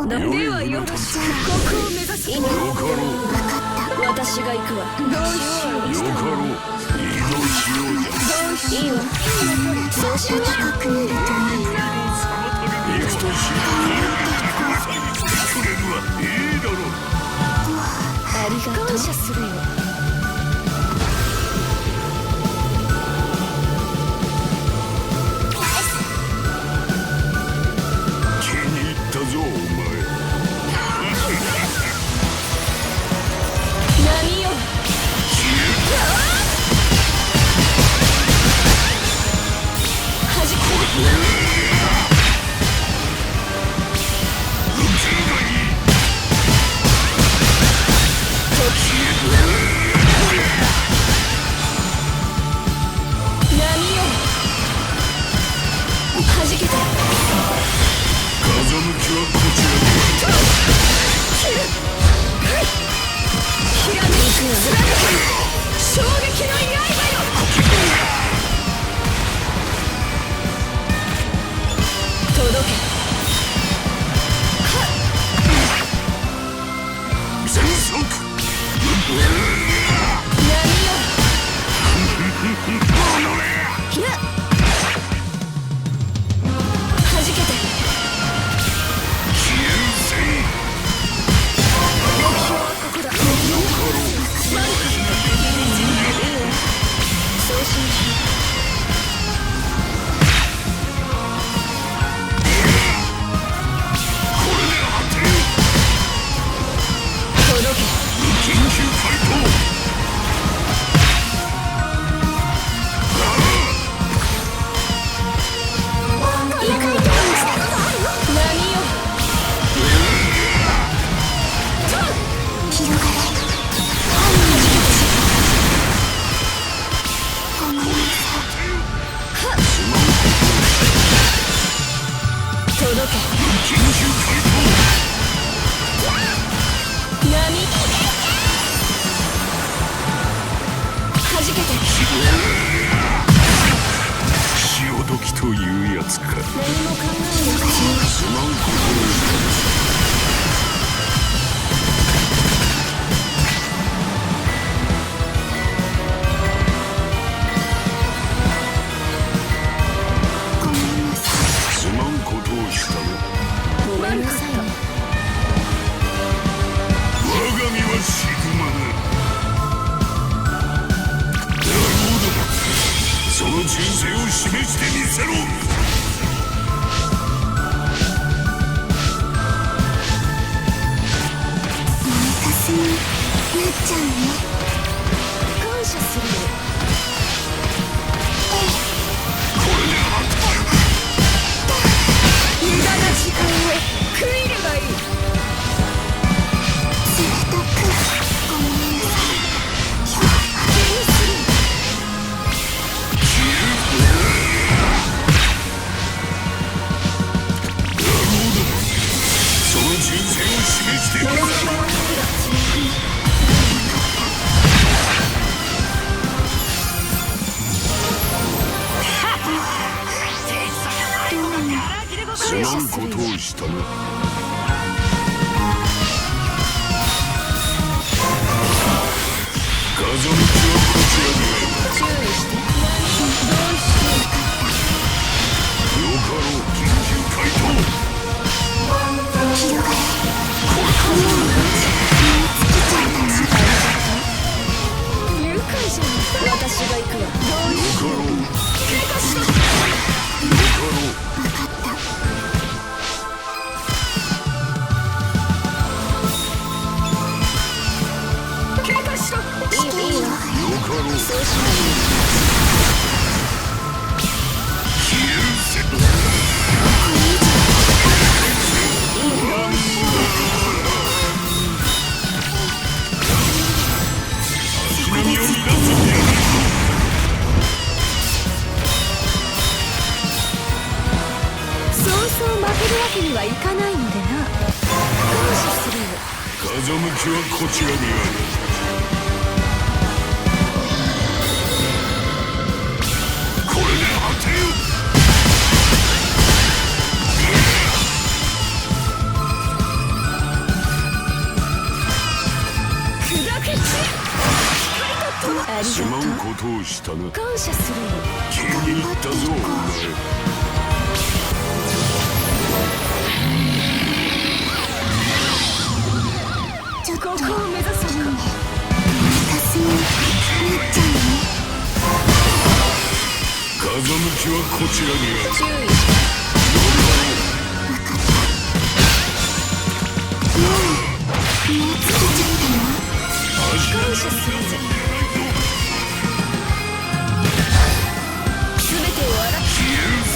ではよろしく。ここを目指す。よかろう。私が行くわ。どうしよう。よかろう。移動しようじゃ。どうしよう。そうしよう。行くとしよう。くれるわ。いいだろう。ありがとう。感謝するよ。ことをしたな。感謝するよ。気に入ったぞお前。ここを目指そうか。私に見ちゃうね。風向きはこちらにある。注意。もうつけちゃったよ。感謝するぜ。全てを洗って流星。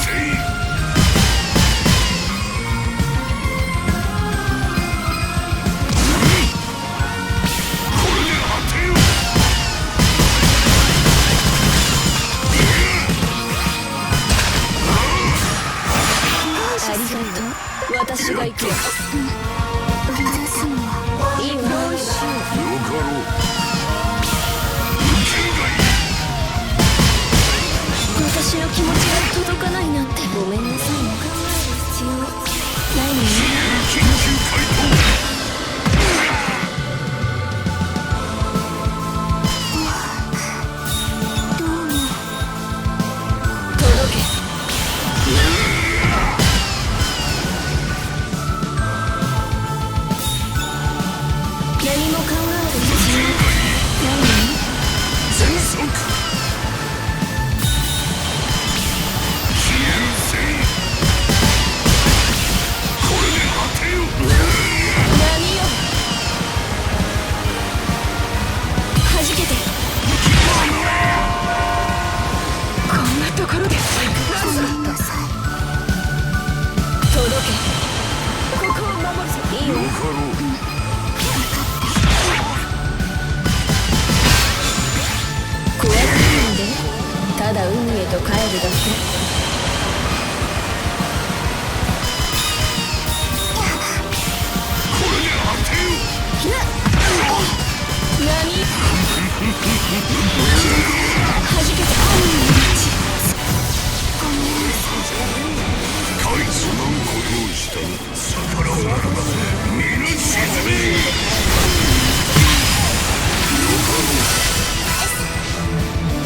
ありがとう。私が行くよ。目指すのはいいわ。どうしよう。よかろう。私の気持ちが届かないなんて。ごめんなさいね。考える必要ないのね。緊急回答。どうも。届け。何も考える必要ないのね。全速。流星。これで果てよ。何よ。弾けて。こんなところでごめんなさい。届け。ここを守るぞ。いいよわ。かろう。怖くないんで。ただ海へと帰るだけ。これで果てよ。何弾けて。かいつまんことをしたな。逆らうならば皆沈め。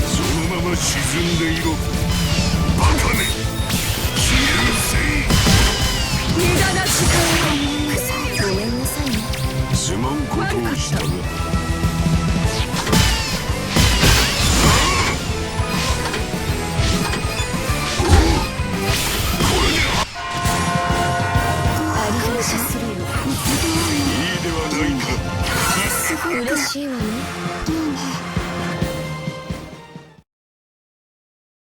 そのまま沈んでいろ。バカめ。流星。無駄な時間を。ごめんなさいね。すまんことをしたな。あり感謝するよ。いいではないか。嬉しいわね。